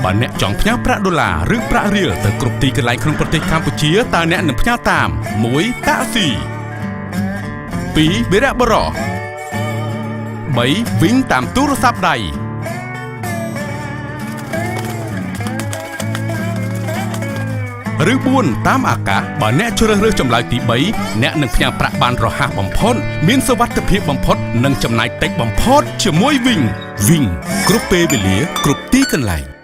បើអ្នកចង់ផ្ញើប្រាក់ដុល្លារឬប្រាក់រៀលទៅគ្រប់ទីកន្លែងក្នុងប្រទេសកម្ពុជាតើអ្នកនឹងផ្ញើតាម 1. តាក់ស៊ី 2. វីរៈបុរស 3. វិញតាមទូរស័ព្ទដៃ ឬ 4 តាមអាកាសបើអ្នកជ្រើសរើសចម្លើយទី 3 អ្នកនឹងផ្ញើប្រាក់បានរហ័សបំផុតមានសុវត្ថិភាពបំផុតនិងចំណាយតិចបំផុតជាមួយវិញគ្រប់ពេលវេលាគ្រប់ទីកន្លែង